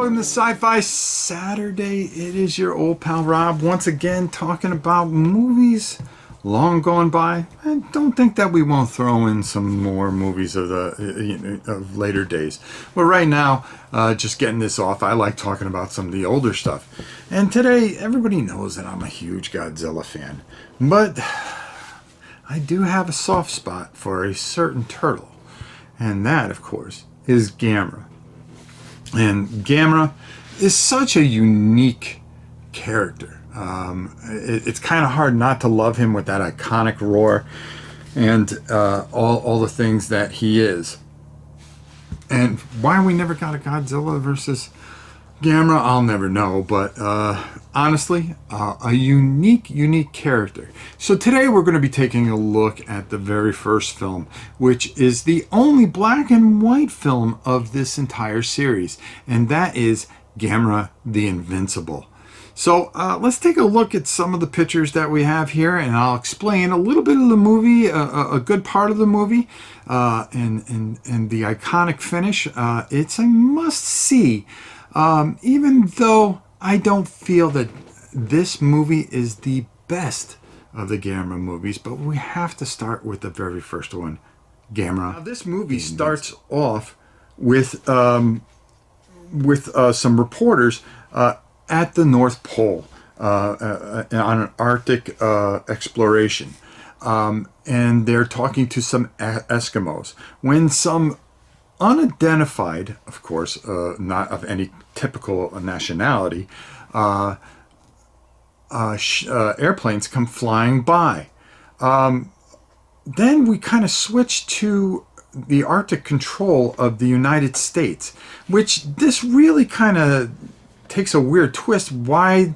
welcome to Sci-Fi Saturday. It is your old pal Rob once again talking about movies long gone by. I don't think that we won't throw in some more movies of the of later days. But right now, just getting this off, I like talking about some of the older stuff. And today, everybody knows that I'm a huge Godzilla fan, but I do have a soft spot for a certain turtle, and that, of course, is Gamera. And Gamera is such a unique character. It's kind of hard not to love him with that iconic roar and all the things that he is. And why we never got a Godzilla versus Gamera, I'll never know. But honestly, a unique character. So today we're going to be taking a look at the very first film, which is the only black and white film of this entire series. And that is Gamera the Invincible. So let's take a look at some of the pictures that we have here, and I'll explain a little bit of the movie, a good part of the movie, and the iconic finish. It's a must-see, even though I don't feel that this movie is the best of the Gamera movies, but we have to start with the very first one, Gamera. Now, this movie starts off with some reporters at the North Pole on an Arctic exploration. And they're talking to some Eskimos when some unidentified, of course, not of any typical nationality, airplanes come flying by. Then we kind of switch to the Arctic control of the United States, which this really kind of takes a weird twist why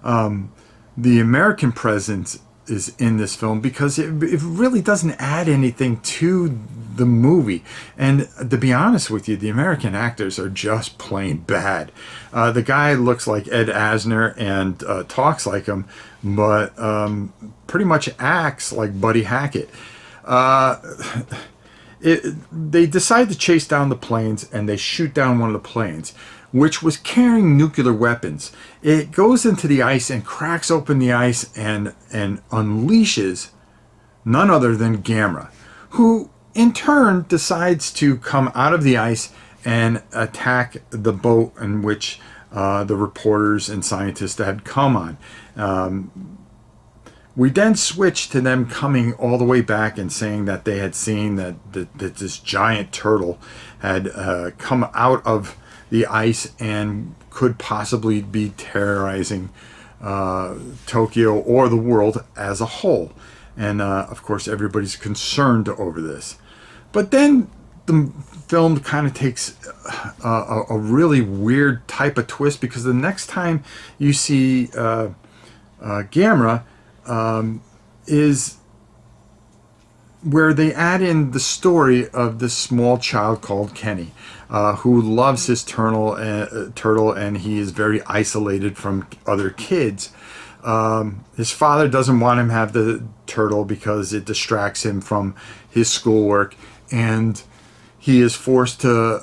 the American presence is in this film, because it really doesn't add anything to the movie. And to be honest with you, the American actors are just plain bad. The guy looks like Ed Asner and talks like him, but pretty much acts like Buddy Hackett. They decide to chase down the planes, and they shoot down one of the planes, which was carrying nuclear weapons. It goes into the ice and cracks open the ice and unleashes none other than Gamera, who in turn decides to come out of the ice and attack the boat in which the reporters and scientists had come on. We then switch to them coming all the way back and saying that they had seen that this giant turtle had come out of the ice and could possibly be terrorizing Tokyo or the world as a whole. And of course, everybody's concerned over this. But then the film kind of takes a really weird type of twist, because the next time you see Gamera is where they add in the story of this small child called Kenny, who loves his turtle, and he is very isolated from other kids. His father doesn't want him to have the turtle because it distracts him from his schoolwork, and he is forced to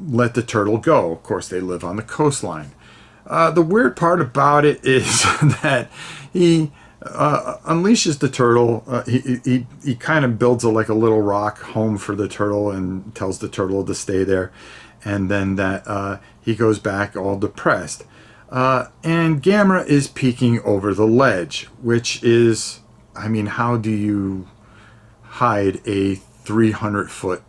let the turtle go. Of course, they live on the coastline. The weird part about it is that he unleashes the turtle. He kind of builds like a little rock home for the turtle and tells the turtle to stay there, and then that he goes back all depressed. And Gamera is peeking over the ledge, which is, I mean, how do you hide a 300-foot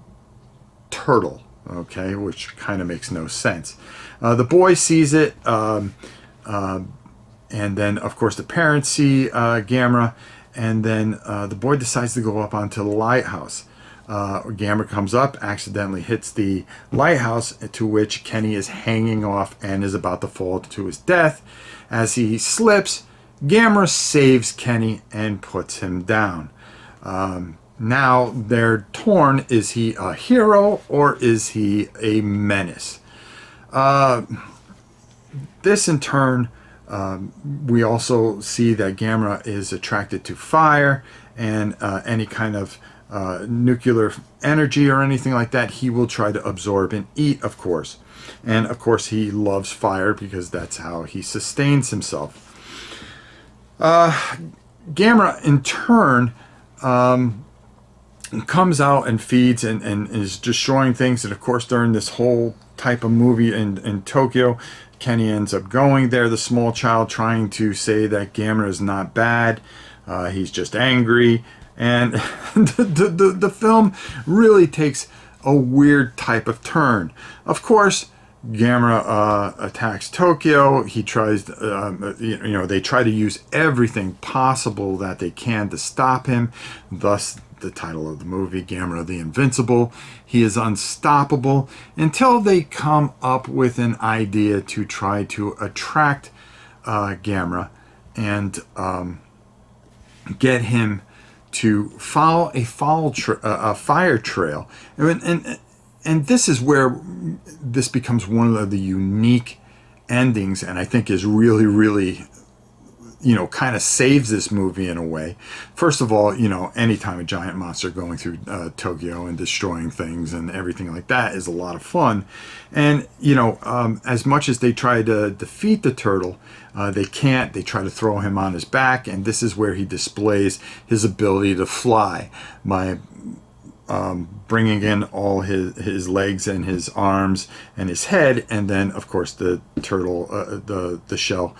turtle? Okay, which kind of makes no sense. The boy sees it, and then, of course, the parents see Gamera, and then the boy decides to go up onto the lighthouse. Gamera comes up, accidentally hits the lighthouse, to which Kenny is hanging off and is about to fall to his death. As he slips, Gamera saves Kenny and puts him down. Now they're torn. Is he a hero or is he a menace? This in turn, we also see that Gamera is attracted to fire, and any kind of nuclear energy or anything like that he will try to absorb and eat, of course. And of course, he loves fire because that's how he sustains himself. Gamera, in turn, comes out and feeds and is destroying things. And of course, during this whole type of movie in Tokyo, Kenny ends up going there, the small child, trying to say that Gamera is not bad. He's just angry. And the film really takes a weird type of turn. Of course, Gamera attacks Tokyo. He tries, they try to use everything possible that they can to stop him. Thus, the title of the movie, Gamera the Invincible. He is unstoppable until they come up with an idea to try to attract Gamera and get him to follow a fire trail. And this is where this becomes one of the unique endings, and I think is really, really, kind of saves this movie in a way. First of all, anytime a giant monster going through Tokyo and destroying things and everything like that is a lot of fun. And, as much as they try to defeat the turtle, they can't. They try to throw him on his back, and this is where he displays his ability to fly by bringing in all his legs and his arms and his head, and then of course the turtle, the shell,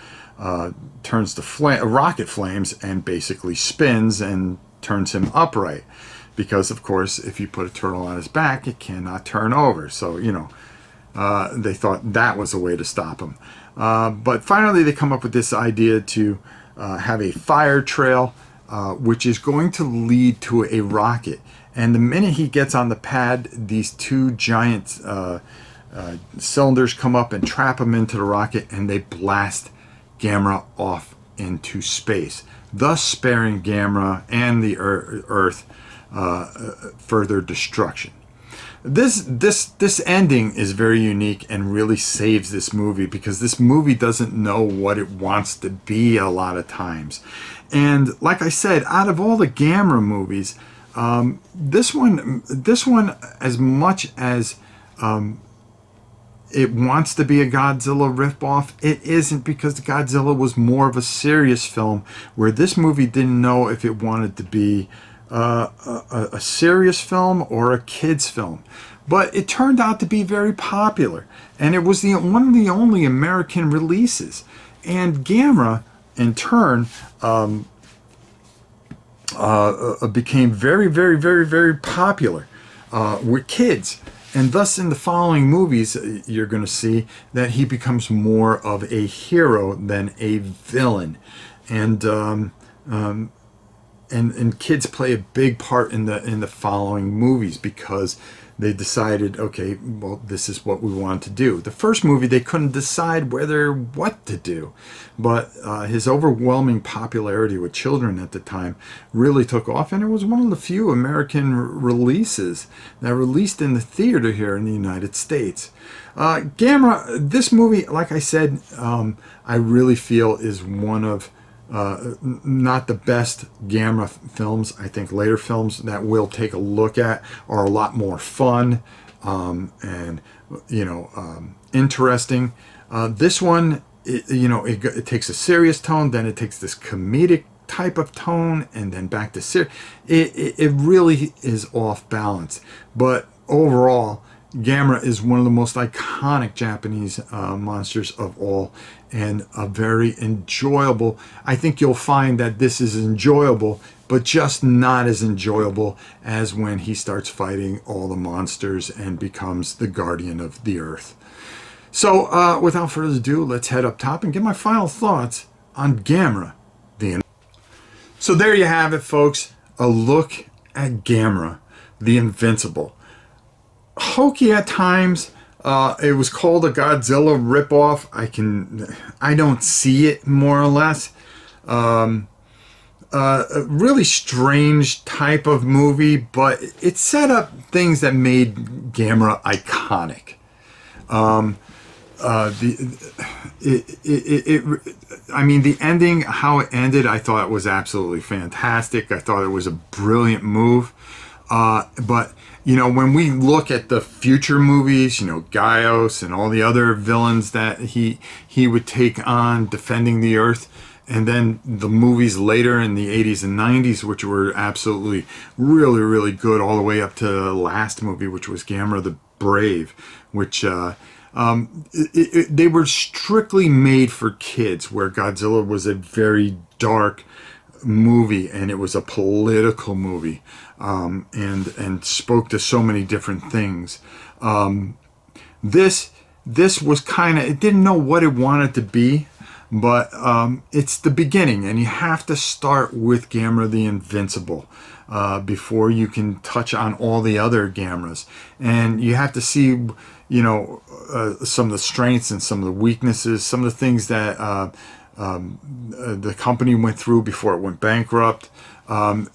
turns to rocket flames and basically spins and turns him upright. Because of course, if you put a turtle on his back, it cannot turn over. So they thought that was a way to stop him. But finally, they come up with this idea to have a fire trail, which is going to lead to a rocket. And the minute he gets on the pad, these two giant cylinders come up and trap him into the rocket, and they blast Gamera off into space, thus sparing Gamera and the Earth further destruction. This ending is very unique and really saves this movie, because this movie doesn't know what it wants to be a lot of times. And like I said, out of all the Gamera movies, this one, as much as it wants to be a Godzilla ripoff, it isn't, because the Godzilla was more of a serious film, where this movie didn't know if it wanted to be a serious film or a kid's film. But it turned out to be very popular, and it was one of the only American releases. And Gamera, in turn, became very, very, very, very popular with kids. And thus, in the following movies, you're going to see that he becomes more of a hero than a villain. And kids play a big part in the following movies, because they decided, okay, well, this is what we want to do. The first movie, they couldn't decide what to do, but his overwhelming popularity with children at the time really took off, and it was one of the few American releases that released in the theater here in the United States. Gamera, this movie, like I said, I really feel is one of not the best Gamera films. I think later films that we'll take a look at are a lot more fun and interesting. This one, it takes a serious tone, then it takes this comedic type of tone, and then back to serious. It really is off balance. But overall, Gamera is one of the most iconic Japanese monsters of all, and a very enjoyable. I think you'll find that this is enjoyable, but just not as enjoyable as when he starts fighting all the monsters and becomes the guardian of the Earth. So without further ado, let's head up top and get my final thoughts on Gamera. So there you have it, folks. A look at Gamera, the Invincible. Hokey at times. It was called a Godzilla ripoff. I don't see it, more or less. A really strange type of movie, but it set up things that made Gamera iconic. The ending, how it ended, I thought was absolutely fantastic. I thought it was a brilliant move. But when we look at the future movies, Gaius and all the other villains that he would take on defending the Earth, and then the movies later in the 80s and 90s, which were absolutely really, really good, all the way up to the last movie, which was Gamera the Brave, which they were strictly made for kids, where Godzilla was a very dark movie, and it was a political movie, and spoke to so many different things. This was kind of, it didn't know what it wanted to be, but it's the beginning, and you have to start with Gamera the Invincible before you can touch on all the other Gameras, and you have to see some of the strengths and some of the weaknesses, some of the things that the company went through before it went bankrupt.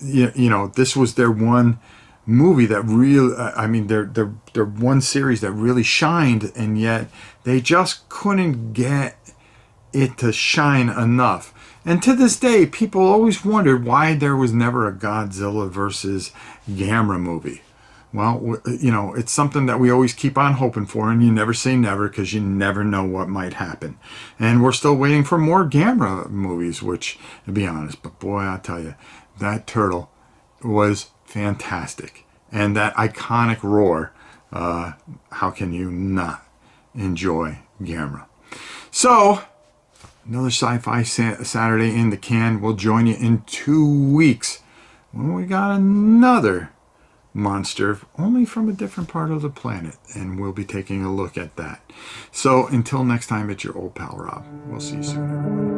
This was their one movie that really, their one series that really shined, and yet they just couldn't get it to shine enough. And to this day, people always wondered why there was never a Godzilla versus Gamera movie. Well, it's something that we always keep on hoping for, and you never say never, because you never know what might happen. And we're still waiting for more Gamera movies, which, to be honest, but boy, I tell you, that turtle was fantastic. And that iconic roar, how can you not enjoy Gamera? So, another Sci-Fi Saturday in the can. We'll join you in 2 weeks when we got another monster, only from a different part of the planet, and we'll be taking a look at that. So until next time, it's your old pal Rob. We'll see you soon, everyone.